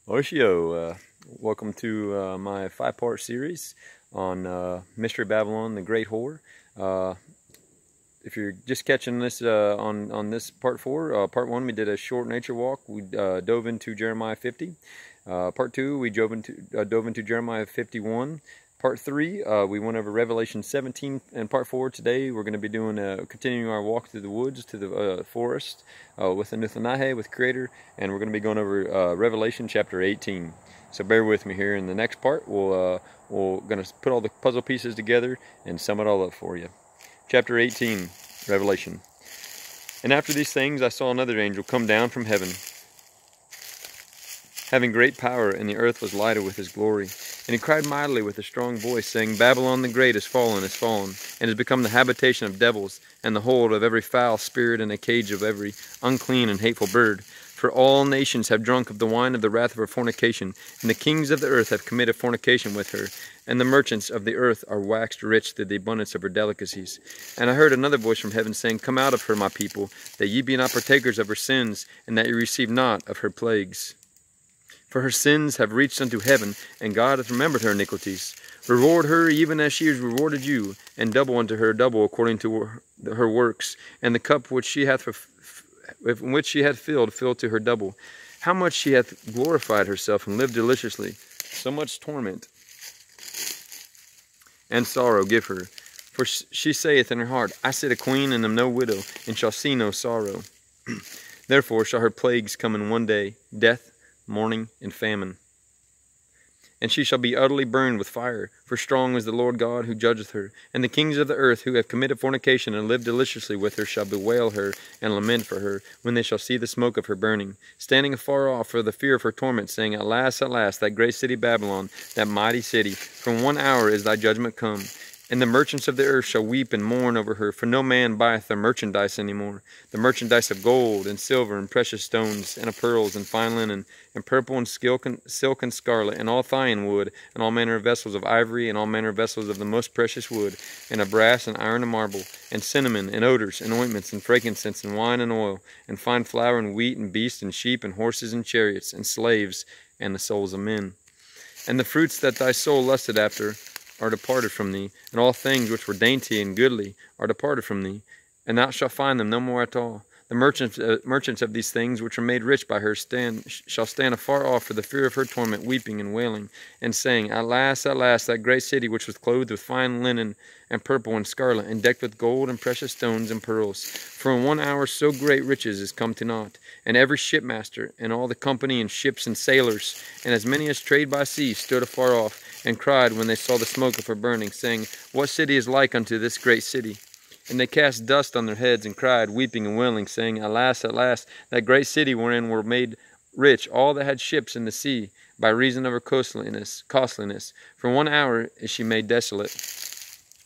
Oshio, welcome to my 5-part series on Mystery Babylon, the Great Whore. If you're just catching this on this part 4, part 1 we did a short nature walk. We dove into Jeremiah 50. Part 2 we dove into Jeremiah 51. Part 3 we went over Revelation 17, and part 4 today we're going to be doing continuing our walk through the woods to the forest with Anuthanahe, with Creator, and we're going to be going over Revelation chapter 18. So bear with me here. In the next part we're going to put all the puzzle pieces together and sum it all up for you. Chapter 18, Revelation. And after these things I saw another angel come down from heaven, having great power, and the earth was lighted with his glory. And he cried mightily with a strong voice, saying, Babylon the great is fallen, and has become the habitation of devils, and the hold of every foul spirit, and a cage of every unclean and hateful bird. For all nations have drunk of the wine of the wrath of her fornication, and the kings of the earth have committed fornication with her, and the merchants of the earth are waxed rich through the abundance of her delicacies. And I heard another voice from heaven, saying, Come out of her, my people, that ye be not partakers of her sins, and that ye receive not of her plagues. For her sins have reached unto heaven, and God hath remembered her iniquities. Reward her even as she has rewarded you, and double unto her double according to her works. And the cup which she hath filled, fill to her double. How much she hath glorified herself, and lived deliciously. So much torment and sorrow give her. For she saith in her heart, I sit a queen, and am no widow, and shall see no sorrow. Therefore shall her plagues come in one day, death, mourning, and famine. And she shall be utterly burned with fire, for strong is the Lord God who judgeth her. And the kings of the earth who have committed fornication and lived deliciously with her shall bewail her and lament for her, when they shall see the smoke of her burning, standing afar off for the fear of her torment, saying, Alas, alas, that great city Babylon, that mighty city, from 1 hour is thy judgment come. And the merchants of the earth shall weep and mourn over her, for no man buyeth their merchandise any more. The merchandise of gold and silver and precious stones, and of pearls and fine linen, and purple and silk and scarlet, and all fine wood, and all manner of vessels of ivory, and all manner of vessels of the most precious wood, and of brass and iron and marble, and cinnamon and odors and ointments and frankincense and wine and oil, and fine flour and wheat and beasts and sheep and horses and chariots and slaves and the souls of men. And the fruits that thy soul lusted after are departed from thee, and all things which were dainty and goodly are departed from thee, and thou shalt find them no more at all. The merchants of these things which are made rich by her shall stand afar off for the fear of her torment, weeping and wailing, and saying, Alas, alas, that great city which was clothed with fine linen and purple and scarlet, and decked with gold and precious stones and pearls. For in 1 hour so great riches is come to naught. And every shipmaster, and all the company, and ships and sailors, and as many as trade by sea, stood afar off, and cried when they saw the smoke of her burning, saying, What city is like unto this great city? And they cast dust on their heads, and cried, weeping and wailing, saying, Alas, alas, that great city wherein were made rich all that had ships in the sea, by reason of her costliness. For 1 hour is she made desolate.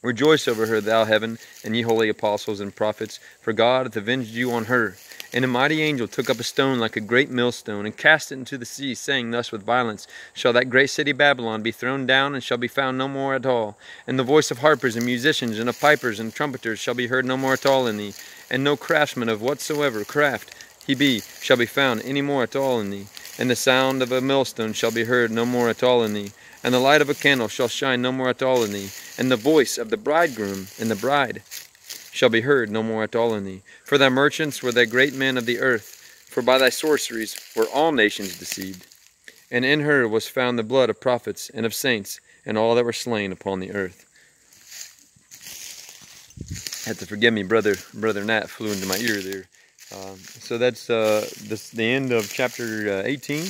Rejoice over her, thou heaven, and ye holy apostles and prophets, for God hath avenged you on her. And a mighty angel took up a stone like a great millstone, and cast it into the sea, saying thus with violence, Shall that great city Babylon be thrown down, and shall be found no more at all? And the voice of harpers and musicians, and of pipers and trumpeters shall be heard no more at all in thee. And no craftsman of whatsoever craft he be shall be found any more at all in thee. And the sound of a millstone shall be heard no more at all in thee. And the light of a candle shall shine no more at all in thee. And the voice of the bridegroom and the bride shall be heard no more at all in thee. For thy merchants were the great men of the earth, for by thy sorceries were all nations deceived. And in her was found the blood of prophets and of saints, and all that were slain upon the earth. Have to forgive me, brother Nat flew into my ear there. So that's the end of chapter 18.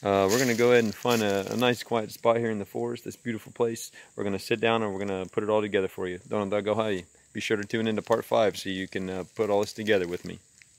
We're going to go ahead and find a nice quiet spot here in the forest, this beautiful place. We're going to sit down and we're going to put it all together for you. Be sure to tune into part 5 so you can put all this together with me.